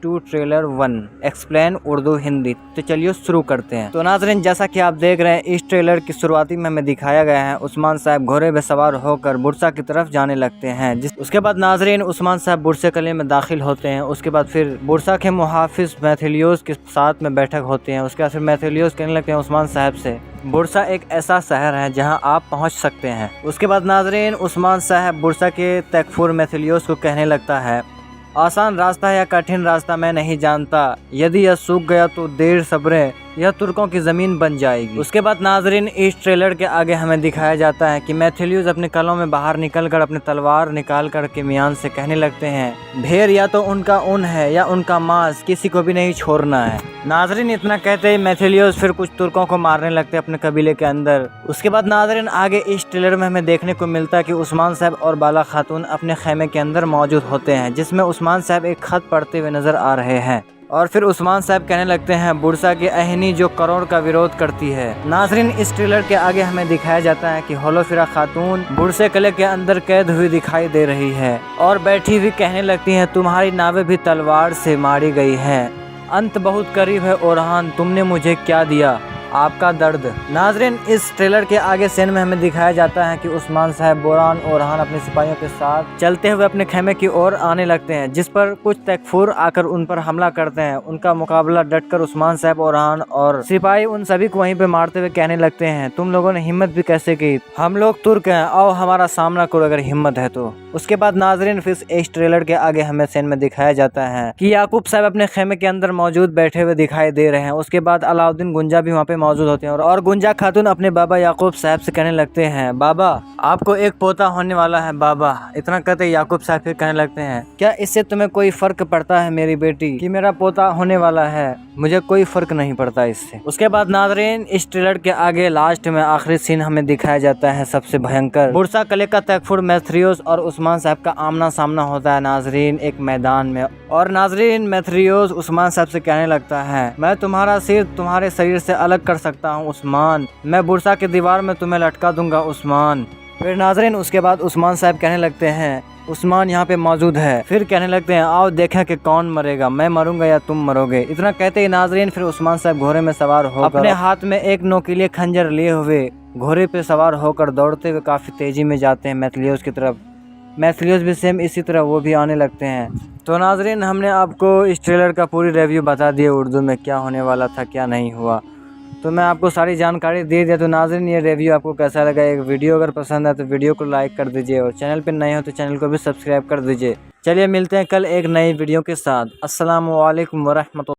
To trailer 1 explain Urdu Hindi. तो चलिए शुरू करते हैं। तो नाज़रीन, जैसा कि आप देख रहे हैं, इस ट्रेलर की शुरुआती में हमें दिखाया गया है उस्मान साहब घोड़े पे सवार होकर बुरसा की तरफ जाने लगते हैं। उसके बाद नाज़रीन उस्मान साहब बुरसे किले में दाखिल होते हैं। उसके बाद फिर बुरसा के मुहाफिज मैथिलियोस के साथ में बैठक होती है। उसके बाद फिर मैथिलियोस कहने लगते हैं उस्मान साहब से, बुरसा एक ऐसा शहर है जहां आप पहुंच सकते हैं। उसके बाद नाज़रीन उस्मान साहब बुरसा के तकफुर मैथिलियोस को कहने लगता है, आसान रास्ता या कठिन रास्ता मैं नहीं जानता, यदि यह सूख गया तो देर सब्रें, यह तुर्कों की ज़मीन बन जाएगी। उसके बाद नाजरीन इस ट्रेलर के आगे हमें दिखाया जाता है कि मैथिलियोस अपने कलों में बाहर निकलकर अपने तलवार निकाल कर किमियान से कहने लगते हैं, भेड़ या तो उनका ऊन है या उनका मांस, किसी को भी नहीं छोड़ना है। नाजरीन इतना कहते ही मैथिलियोस फिर कुछ तुर्कों को मारने लगते हैं अपने कबीले के अंदर। उसके बाद नाजरीन आगे इस ट्रेलर में हमें देखने को मिलता है कि उस्मान साहब और बाला खातून अपने खेमे के अंदर मौजूद होते हैं, जिसमें उस्मान साहब एक खत पढ़ते हुए नजर आ रहे हैं। और फिर उस्मान साहब कहने लगते हैं, बुरसा की अहनी जो करोड़ का विरोध करती है। नाजरीन इस ट्रेलर के आगे हमें दिखाया जाता है कि होलोफिरा खातून बुरसे किले के अंदर कैद हुई दिखाई दे रही है और बैठी हुई कहने लगती हैं, तुम्हारी नावें भी तलवार से मारी गई हैं, अंत बहुत करीब है ओरहान, तुमने मुझे क्या दिया, आपका दर्द। नाजरीन इस ट्रेलर के आगे सीन में हमें दिखाया जाता है कि उस्मान साहब बोरान ओरहान अपने सिपाहियों के साथ चलते हुए अपने खेमे की ओर आने लगते हैं, जिस पर कुछ तकफूर आकर उन पर हमला करते हैं। उनका मुकाबला डटकर उस्मान साहब ओरहान और सिपाही उन सभी को वहीं पे मारते हुए कहने लगते हैं, तुम लोगों ने हिम्मत भी कैसे की, हम लोग तुर्क हैं, आओ हमारा सामना करो अगर हिम्मत है तो। उसके बाद नाजरीन फिर इस ट्रेलर के आगे हमें सीन में दिखाया जाता है कि याकूब साहब अपने खेमे के अंदर मौजूद बैठे हुए दिखाई दे रहे हैं। उसके बाद अलाउद्दीन गुंजा भी वहाँ पे मौजूद होते हैं और गुंजा खातून अपने बाबा याकूब साहब से कहने लगते हैं, बाबा आपको एक पोता होने वाला है बाबा। इतना कहते याकूब साहब फिर कहने लगते हैं, क्या इससे तुम्हें कोई फर्क पड़ता है मेरी बेटी कि मेरा पोता होने वाला है, मुझे कोई फर्क नहीं पड़ता इससे। उसके बाद नाजरीन इस ट्रेलर के आगे लास्ट में आखिरी सीन हमें दिखाया जाता है सबसे भयंकर। बुरसा किले का तकफुर मैथिलियोस और उस्मान साहब का आमना सामना होता है नाजरीन एक मैदान में। और नाजरीन मैथिलियोस उस्मान साहब से कहने लगता है, मैं तुम्हारा सिर तुम्हारे शरीर से अलग कर सकता हूँ उस्मान, मैं बुरसा की दीवार में तुम्हें लटका दूंगा उस्मान। फिर नाजरीन उसके बाद उस्मान साहब कहने लगते हैं, उस्मान यहाँ पे मौजूद है। फिर कहने लगते हैं, आओ देखें कि कौन मरेगा, मैं मरूंगा या तुम मरोगे। इतना कहते ही नाजरीन फिर उस्मान साहब घोड़े में सवार होकर अपने हाथ में एक नोकीले खंजर लिए हुए घोड़े पे सवार होकर दौड़ते हुए काफ़ी तेजी में जाते हैं मैथिलियोस की तरफ। मैथिलियोस भी सेम इसी तरह वो भी आने लगते हैं। तो नाजरीन हमने आपको इस ट्रेलर का पूरी रिव्यू बता दिया उर्दू में क्या होने वाला था क्या नहीं हुआ, तो मैं आपको सारी जानकारी दे दिया। तो नाज़रीन ये रिव्यू आपको कैसा लगा, एक वीडियो अगर पसंद है तो वीडियो को लाइक कर दीजिए और चैनल पर नए हो तो चैनल को भी सब्सक्राइब कर दीजिए। चलिए मिलते हैं कल एक नई वीडियो के साथ। अस्सलामु अलैकुम वरहमतुल्लाह।